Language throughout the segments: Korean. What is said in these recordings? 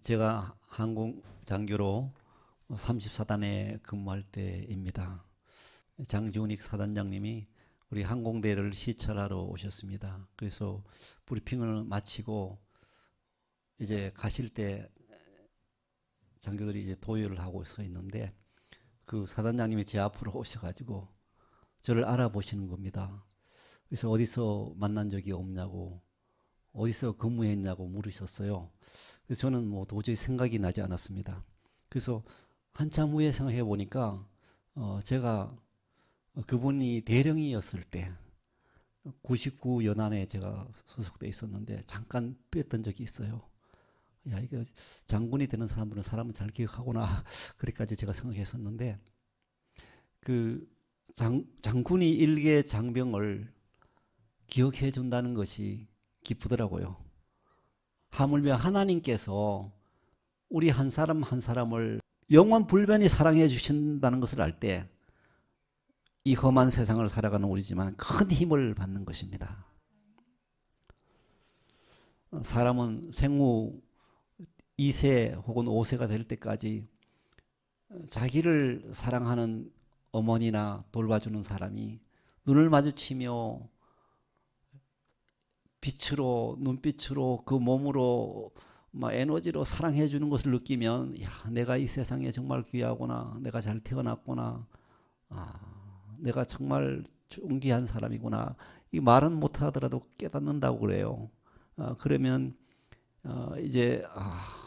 제가 항공 장교로 34단에 근무할 때입니다. 장준익 사단장님이 우리 항공대를 시찰하러 오셨습니다. 그래서 브리핑을 마치고 이제 가실 때 장교들이 이제 도의를 하고 서 있는데 그 사단장님이 제 앞으로 오셔가지고 저를 알아보시는 겁니다. 그래서 어디서 만난 적이 없냐고, 어디서 근무했냐고 물으셨어요. 그래서 저는 뭐 도저히 생각이 나지 않았습니다. 그래서 한참 후에 생각해 보니까 제가 그분이 대령이었을 때 99 연안에 제가 소속돼 있었는데 잠깐 뵀던 적이 있어요. 야, 이거 장군이 되는 사람들은 사람은 잘 기억하구나. 그렇게까지 제가 생각했었는데 그 장군이 일개 장병을 기억해 준다는 것이 기쁘더라고요. 하물며 하나님께서 우리 한 사람 한 사람을 영원 불변히 사랑해 주신다는 것을 알 때 이 험한 세상을 살아가는 우리지만 큰 힘을 받는 것입니다. 사람은 생후 2세 혹은 5세가 될 때까지 자기를 사랑하는 어머니나 돌봐주는 사람이 눈을 마주치며 빛으로, 눈빛으로, 그 몸으로, 막 에너지로 사랑해 주는 것을 느끼면, 야, 내가 이 세상에 정말 귀하구나, 내가 잘 태어났구나, 내가 정말 존귀한 사람이구나, 이 말은 못하더라도 깨닫는다고 그래요. 그러면 이제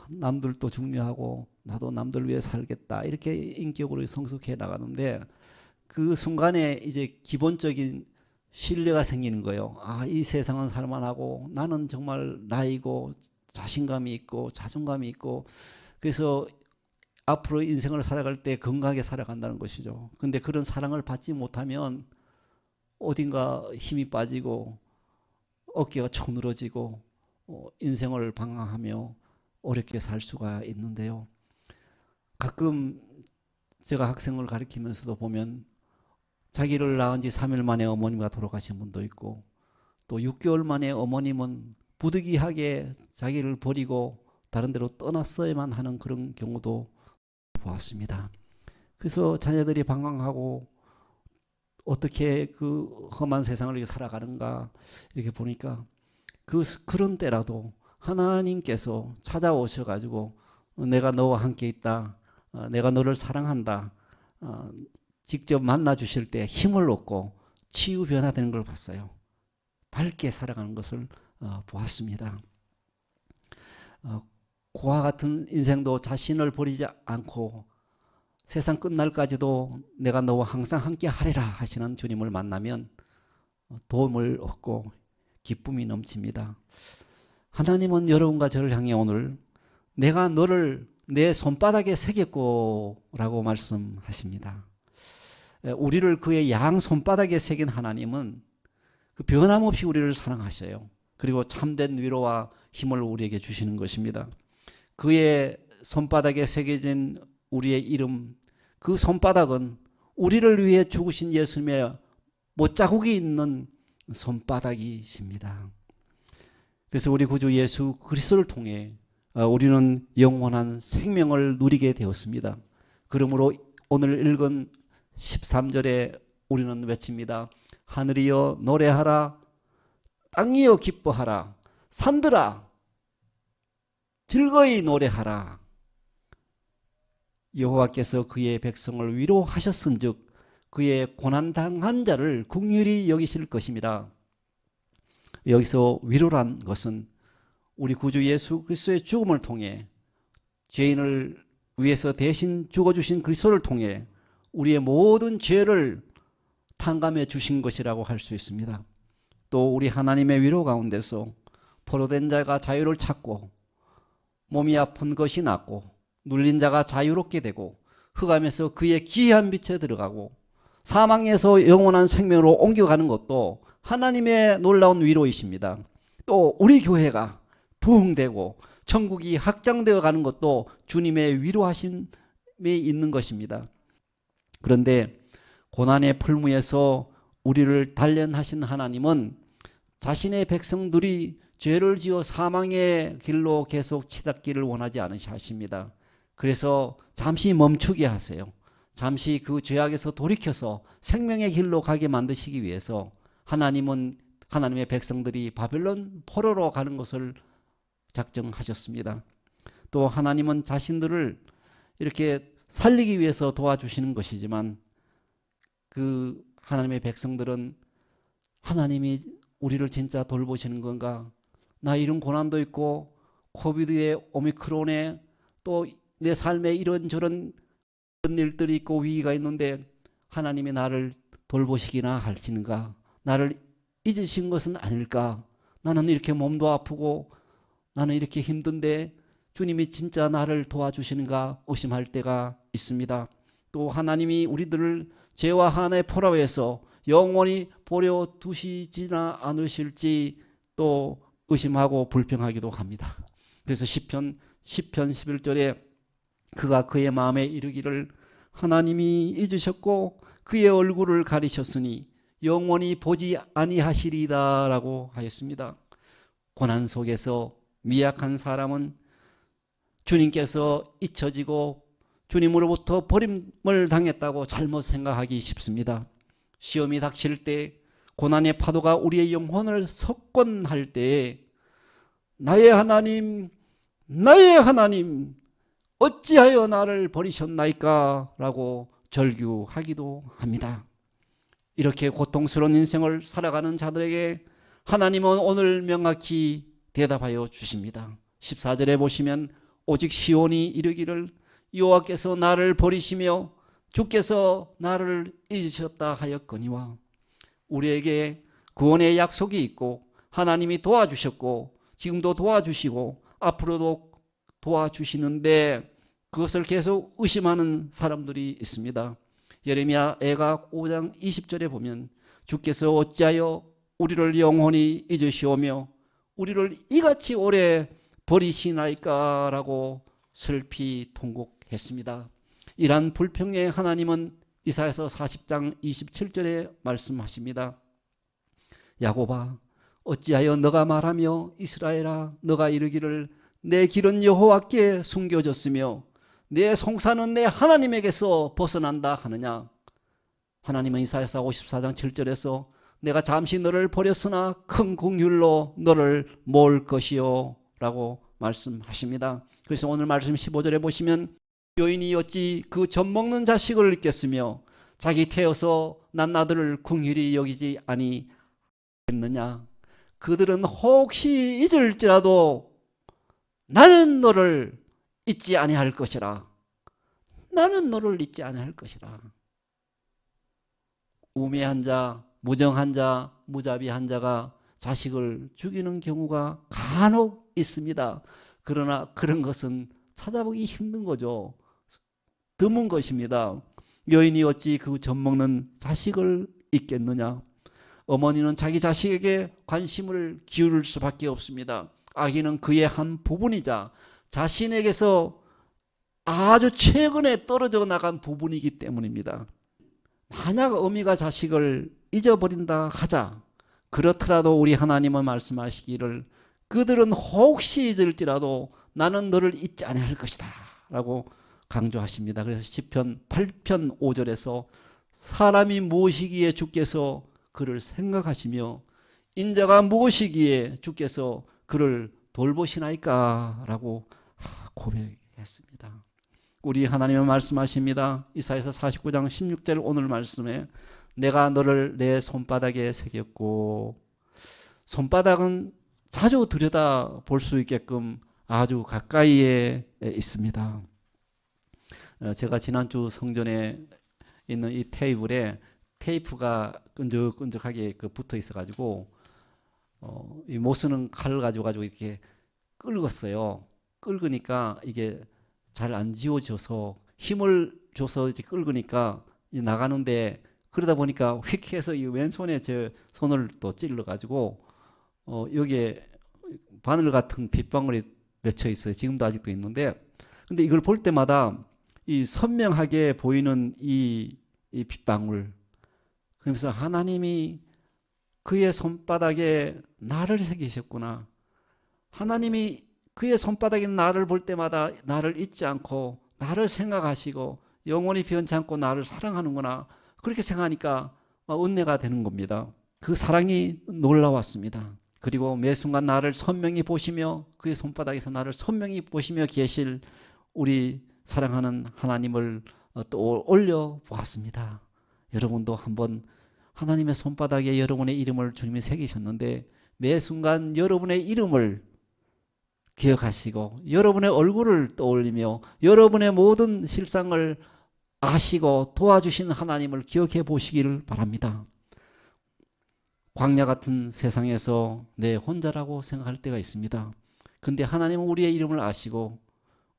남들도 중요하고 나도 남들 위해 살겠다, 이렇게 인격으로 성숙해 나가는데, 그 순간에 이제 기본적인 신뢰가 생기는 거예요. 이 세상은 살만하고 나는 정말 나이고 자신감이 있고 자존감이 있고, 그래서 앞으로 인생을 살아갈 때 건강하게 살아간다는 것이죠. 근데 그런 사랑을 받지 못하면 어딘가 힘이 빠지고 어깨가 초늘어지고 인생을 방황하며 어렵게 살 수가 있는데요. 가끔 제가 학생을 가르치면서도 보면 자기를 낳은 지 3일 만에 어머니가 돌아가신 분도 있고, 또 6개월 만에 어머님은 부득이하게 자기를 버리고 다른 데로 떠났어야만 하는 그런 경우도 보았습니다. 그래서 자녀들이 방황하고 어떻게 그 험한 세상을 이렇게 살아가는가 이렇게 보니까 그런 때라도 하나님께서 찾아오셔가지고 내가 너와 함께 있다, 내가 너를 사랑한다, 직접 만나 주실 때 힘을 얻고 치유 변화되는 걸 봤어요. 밝게 살아가는 것을 보았습니다. 그와 같은 인생도 자신을 버리지 않고 세상 끝날까지도 내가 너와 항상 함께 하리라 하시는 주님을 만나면 도움을 얻고 기쁨이 넘칩니다. 하나님은 여러분과 저를 향해 오늘 내가 너를 내 손바닥에 새겼고 라고 말씀하십니다. 우리를 그의 양 손바닥에 새긴 하나님은 그 변함없이 우리를 사랑하셔요. 그리고 참된 위로와 힘을 우리에게 주시는 것입니다. 그의 손바닥에 새겨진 우리의 이름, 그 손바닥은 우리를 위해 죽으신 예수님의 못자국이 있는 손바닥이십니다. 그래서 우리 구주 예수 그리스도를 통해 우리는 영원한 생명을 누리게 되었습니다. 그러므로 오늘 읽은 13절에 우리는 외칩니다. 하늘이여 노래하라, 땅이여 기뻐하라, 산들아 즐거이 노래하라. 여호와께서 그의 백성을 위로하셨은즉 그의 고난당한 자를 긍휼히 여기실 것입니다. 여기서 위로란 것은 우리 구주 예수 그리스도의 죽음을 통해 죄인을 위해서 대신 죽어주신 그리스도를 통해 우리의 모든 죄를 탕감해 주신 것이라고 할 수 있습니다. 또 우리 하나님의 위로 가운데서 포로된 자가 자유를 찾고 몸이 아픈 것이 낫고 눌린 자가 자유롭게 되고 흑암에서 그의 기이한 빛에 들어가고 사망에서 영원한 생명으로 옮겨가는 것도 하나님의 놀라운 위로이십니다. 또 우리 교회가 부흥되고 천국이 확장되어 가는 것도 주님의 위로하심이 있는 것입니다. 그런데 고난의 풀무에서 우리를 단련하신 하나님은 자신의 백성들이 죄를 지어 사망의 길로 계속 치닫기를 원하지 않으십니다. 그래서 잠시 멈추게 하세요. 잠시 그 죄악에서 돌이켜서 생명의 길로 가게 만드시기 위해서 하나님은 하나님의 백성들이 바벨론 포로로 가는 것을 작정하셨습니다. 또 하나님은 자신들을 이렇게 살리기 위해서 도와주시는 것이지만 그 하나님의 백성들은 하나님이 우리를 진짜 돌보시는 건가? 나 이런 고난도 있고 코비드에 오미크론에 또 내 삶에 이런저런 일들이 있고 위기가 있는데 하나님이 나를 돌보시기나 하시는가? 나를 잊으신 것은 아닐까? 나는 이렇게 몸도 아프고 나는 이렇게 힘든데 주님이 진짜 나를 도와주시는가 의심할 때가 있습니다. 또 하나님이 우리들을 죄와 한의 포로에서 영원히 버려 두시지나 않으실지 또 의심하고 불평하기도 합니다. 그래서 시편 11절에 그가 그의 마음에 이르기를 하나님이 잊으셨고 그의 얼굴을 가리셨으니 영원히 보지 아니하시리다 라고 하였습니다. 고난 속에서 미약한 사람은 주님께서 잊혀지고 주님으로부터 버림을 당했다고 잘못 생각하기 쉽습니다. 시험이 닥칠 때 고난의 파도가 우리의 영혼을 석권할 때 나의 하나님 나의 하나님 어찌하여 나를 버리셨나이까 라고 절규하기도 합니다. 이렇게 고통스러운 인생을 살아가는 자들에게 하나님은 오늘 명확히 대답하여 주십니다. 14절에 보시면 오직 시온이 이르기를 여호와께서 나를 버리시며 주께서 나를 잊으셨다 하였거니와 우리에게 구원의 약속이 있고 하나님이 도와주셨고 지금도 도와주시고 앞으로도 도와주시는데 그것을 계속 의심하는 사람들이 있습니다. 예레미야 애가 5장 20절에 보면 주께서 어찌하여 우리를 영원히 잊으시오며 우리를 이같이 오래 버리시나이까 라고 슬피 통곡했습니다. 이러한 불평에 하나님은 이사야서 40장 27절에 말씀하십니다. 야곱아 어찌하여 너가 말하며 이스라엘아 너가 이르기를 내 길은 여호와께 숨겨졌으며 내 송사는 내 하나님에게서 벗어난다 하느냐. 하나님은 이사야서 54장 7절에서 내가 잠시 너를 버렸으나 큰 긍휼로 너를 모을 것이요 라고 말씀하십니다. 그래서 오늘 말씀 15절에 보시면 여인이 어찌 그 젖먹는 자식을 잊겠으며 자기 태어서 난 아들을 긍휼히 여기지 아니했느냐. 그들은 혹시 잊을지라도 나는 너를 잊지 아니할 것이라. 나는 너를 잊지 아니할 것이라. 우매한 자, 무정한 자, 무자비한 자가 자식을 죽이는 경우가 간혹 있습니다. 그러나 그런 것은 찾아보기 힘든 거죠. 드문 것입니다. 여인이 어찌 그 젖먹는 자식을 잊겠느냐. 어머니는 자기 자식에게 관심을 기울일 수밖에 없습니다. 아기는 그의 한 부분이자 자신에게서 아주 최근에 떨어져 나간 부분이기 때문입니다. 만약 어미가 자식을 잊어버린다 하자. 그렇더라도 우리 하나님은 말씀하시기를 그들은 혹시 잊을지라도 나는 너를 잊지 아니할 것이다 라고 강조하십니다. 그래서 시편 8편 5절에서 사람이 무엇이기에 주께서 그를 생각하시며 인자가 무엇이기에 주께서 그를 돌보시나이까 라고 고백했습니다. 우리 하나님은 말씀하십니다. 이사야서 49장 16절 오늘 말씀에 내가 너를 내 손바닥에 새겼고 손바닥은 자주 들여다 볼 수 있게끔 아주 가까이에 있습니다. 제가 지난주 성전에 있는 이 테이블에 테이프가 끈적끈적하게 붙어 있어가지고 이 못 쓰는 칼을 가지고 이렇게 긁었어요. 긁으니까 이게 잘 안 지워져서 힘을 줘서 이렇게 긁으니까 나가는데 그러다 보니까 휙 해서 이 왼손에 제 손을 또 찔러가지고 여기에 바늘 같은 빗방울이 맺혀 있어요. 지금도 아직도 있는데 근데 이걸 볼 때마다 이 선명하게 보이는 이 빗방울 그러면서 하나님이 그의 손바닥에 나를 새기셨구나. 하나님이 그의 손바닥에 나를 볼 때마다 나를 잊지 않고 나를 생각하시고 영원히 변치 않고 나를 사랑하는구나. 그렇게 생각하니까 은혜가 되는 겁니다. 그 사랑이 놀라웠습니다. 그리고 매 순간 나를 선명히 보시며 그의 손바닥에서 나를 선명히 보시며 계실 우리 사랑하는 하나님을 또 올려 보았습니다. 여러분도 한번 하나님의 손바닥에 여러분의 이름을 주님이 새기셨는데 매 순간 여러분의 이름을 기억하시고 여러분의 얼굴을 떠올리며 여러분의 모든 실상을 아시고 도와주신 하나님을 기억해 보시기를 바랍니다. 광야 같은 세상에서 내 혼자라고 생각할 때가 있습니다. 근데 하나님은 우리의 이름을 아시고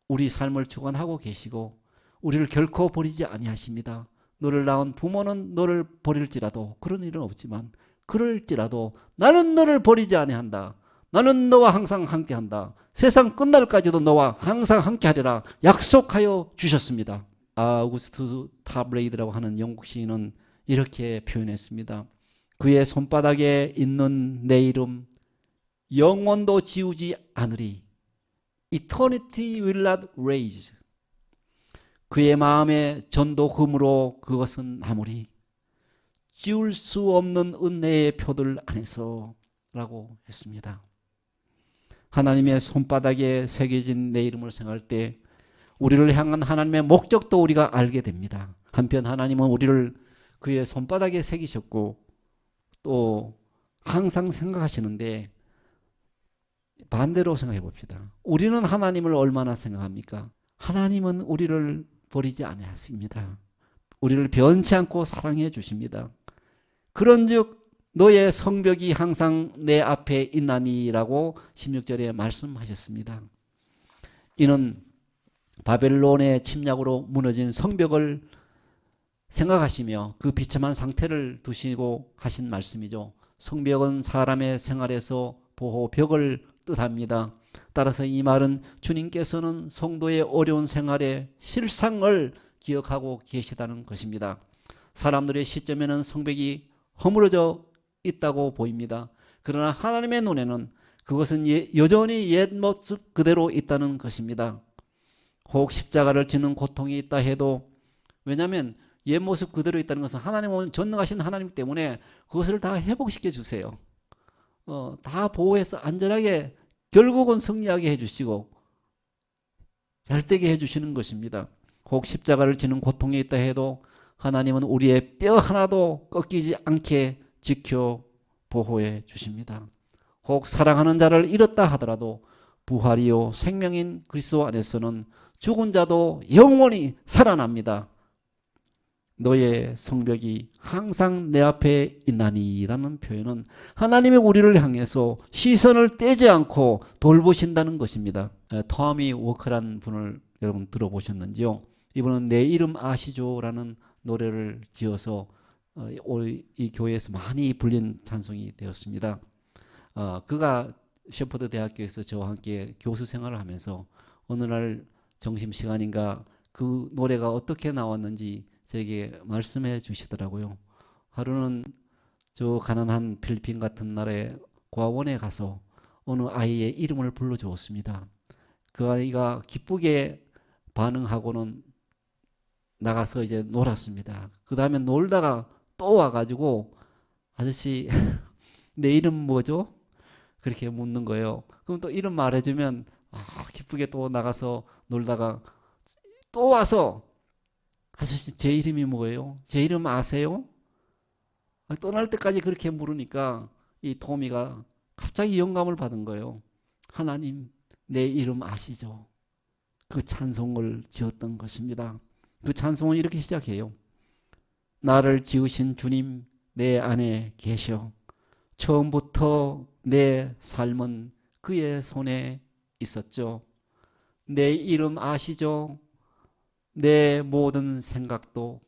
우리 삶을 주관하고 계시고 우리를 결코 버리지 아니하십니다. 너를 낳은 부모는 너를 버릴지라도 그런 일은 없지만 그럴지라도 나는 너를 버리지 아니한다. 나는 너와 항상 함께한다. 세상 끝날까지도 너와 항상 함께하리라 약속하여 주셨습니다. 아우구스투 타브레이드라고 하는 영국 시인은 이렇게 표현했습니다. 그의 손바닥에 있는 내 이름 영원도 지우지 않으리. Eternity will not erase. 그의 마음에 전도금으로 그것은 남으리. 지울 수 없는 은혜의 표들 안에서 라고 했습니다. 하나님의 손바닥에 새겨진 내 이름을 생각할 때 우리를 향한 하나님의 목적도 우리가 알게 됩니다. 한편 하나님은 우리를 그의 손바닥에 새기셨고 또 항상 생각하시는데 반대로 생각해 봅시다. 우리는 하나님을 얼마나 생각합니까? 하나님은 우리를 버리지 아니하십니다. 우리를 변치 않고 사랑해 주십니다. 그런즉 너의 성벽이 항상 내 앞에 있나니라고 16절에 말씀하셨습니다. 이는 바벨론의 침략으로 무너진 성벽을 생각하시며 그 비참한 상태를 두시고 하신 말씀이죠. 성벽은 사람의 생활에서 보호벽을 뜻합니다. 따라서 이 말은 주님께서는 성도의 어려운 생활의 실상을 기억하고 계시다는 것입니다. 사람들의 시점에는 성벽이 허물어져 있다고 보입니다. 그러나 하나님의 눈에는 그것은 여전히 옛 모습 그대로 있다는 것입니다. 혹 십자가를 지는 고통이 있다 해도 왜냐하면 옛 모습 그대로 있다는 것은 하나님은 전능하신 하나님 때문에 그것을 다 회복시켜 주세요. 다 보호해서 안전하게 결국은 승리하게 해주시고 잘되게 해주시는 것입니다. 혹 십자가를 지는 고통이 있다 해도 하나님은 우리의 뼈 하나도 꺾이지 않게 지켜 보호해 주십니다. 혹 사랑하는 자를 잃었다 하더라도 부활이요 생명인 그리스도 안에서는 죽은 자도 영원히 살아납니다. 너의 성벽이 항상 내 앞에 있나니 라는 표현은 하나님의 우리를 향해서 시선을 떼지 않고 돌보신다는 것입니다. 토미 워커라는 분을 여러분 들어보셨는지요? 이분은 내 이름 아시죠? 라는 노래를 지어서 이 교회에서 많이 불린 찬송이 되었습니다. 그가 셰퍼드 대학교에서 저와 함께 교수 생활을 하면서 어느 날 점심시간인가 그 노래가 어떻게 나왔는지 저에게 말씀해 주시더라고요. 하루는 저 가난한 필리핀 같은 나라의 고아원에 가서 어느 아이의 이름을 불러주었습니다. 그 아이가 기쁘게 반응하고는 나가서 이제 놀았습니다. 그 다음에 놀다가 또 와가지고 아저씨 내 이름 뭐죠? 그렇게 묻는 거예요. 그럼 또 이름 말해주면 기쁘게 또 나가서 놀다가 또 와서 아저씨 제 이름이 뭐예요? 제 이름 아세요? 떠날 때까지 그렇게 물으니까 이 토미가 갑자기 영감을 받은 거예요. 하나님 내 이름 아시죠? 그 찬송을 지었던 것입니다. 그 찬송은 이렇게 시작해요. 나를 지으신 주님 내 안에 계셔. 처음부터 내 삶은 그의 손에 있었죠. 내 이름 아시죠? 내 모든 생각도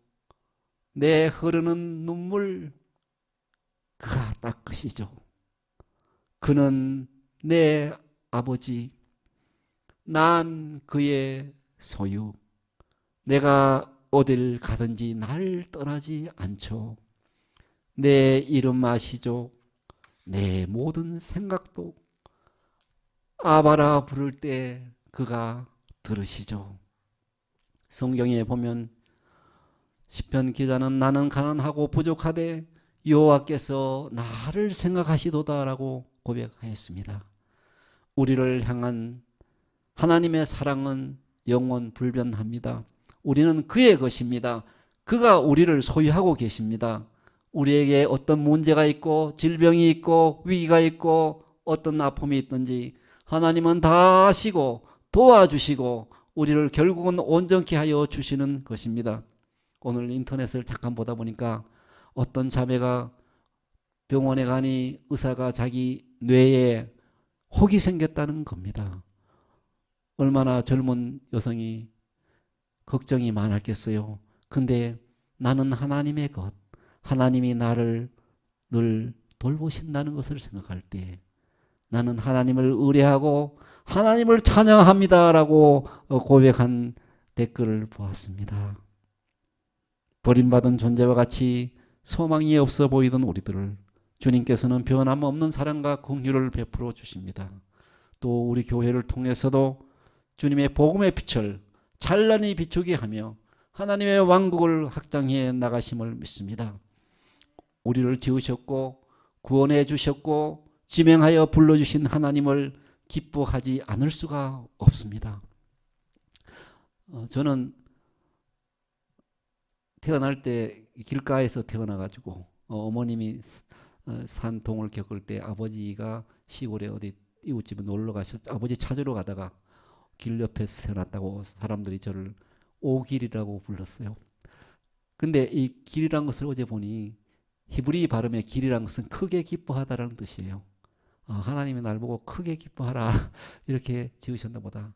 내 흐르는 눈물 그가 닦으시죠. 그는 내 아버지, 난 그의 소유. 내가 어딜 가든지 날 떠나지 않죠. 내 이름 아시죠? 내 모든 생각도 아바라 부를 때 그가 들으시죠. 성경에 보면 시편 기자는 나는 가난하고 부족하되 여호와께서 나를 생각하시도다라고 고백하였습니다. 우리를 향한 하나님의 사랑은 영원 불변합니다. 우리는 그의 것입니다. 그가 우리를 소유하고 계십니다. 우리에게 어떤 문제가 있고 질병이 있고 위기가 있고 어떤 아픔이 있든지 하나님은 다 아시고 도와주시고 우리를 결국은 온전케 하여 주시는 것입니다. 오늘 인터넷을 잠깐 보다 보니까 어떤 자매가 병원에 가니 의사가 자기 뇌에 혹이 생겼다는 겁니다. 얼마나 젊은 여성이 걱정이 많았겠어요. 근데 나는 하나님의 것, 하나님이 나를 늘 돌보신다는 것을 생각할 때 나는 하나님을 의뢰하고 하나님을 찬양합니다라고 고백한 댓글을 보았습니다. 버림받은 존재와 같이 소망이 없어 보이던 우리들을 주님께서는 변함없는 사랑과 긍휼을 베풀어 주십니다. 또 우리 교회를 통해서도 주님의 복음의 빛을 찬란히 비추게 하며 하나님의 왕국을 확장해 나가심을 믿습니다. 우리를 지으셨고 구원해 주셨고 지명하여 불러주신 하나님을 기뻐하지 않을 수가 없습니다. 저는 태어날 때 길가에서 태어나가지고 어머님이 산동을 겪을 때 아버지가 시골에 어디 이웃집에 놀러 가셨 아버지 찾으러 가다가 길 옆에서 태어났다고 사람들이 저를 오길이라고 불렀어요. 근데 이 길이란 것을 어제 보니 히브리 발음의 길이란 것은 크게 기뻐하다라는 뜻이에요. 하나님이 날 보고 크게 기뻐하라 이렇게 지으셨나 보다.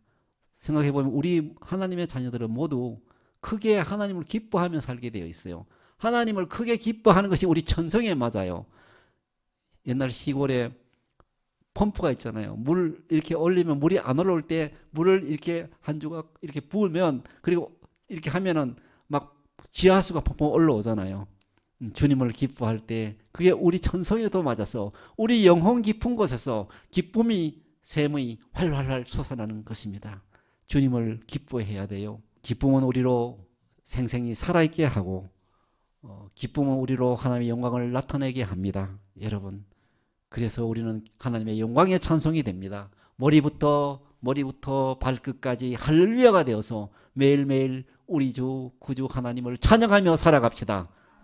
생각해보면 우리 하나님의 자녀들은 모두 크게 하나님을 기뻐하며 살게 되어 있어요. 하나님을 크게 기뻐하는 것이 우리 천성에 맞아요. 옛날 시골에 펌프가 있잖아요. 물 이렇게 올리면 물이 안 올라올 때 물을 이렇게 한 조각 이렇게 부으면 그리고 이렇게 하면은 막 지하수가 펑펑 올라오잖아요. 주님을 기뻐할 때 그게 우리 천성에도 맞아서 우리 영혼 깊은 곳에서 기쁨이 샘이 활활활 솟아나는 것입니다. 주님을 기뻐해야 돼요. 기쁨은 우리로 생생히 살아있게 하고 기쁨은 우리로 하나님의 영광을 나타내게 합니다. 여러분, 그래서 우리는 하나님의 영광의 찬송이 됩니다. 머리부터 발끝까지 할렐루야가 되어서 매일매일 우리 주 구주 하나님을 찬양하며 살아갑시다.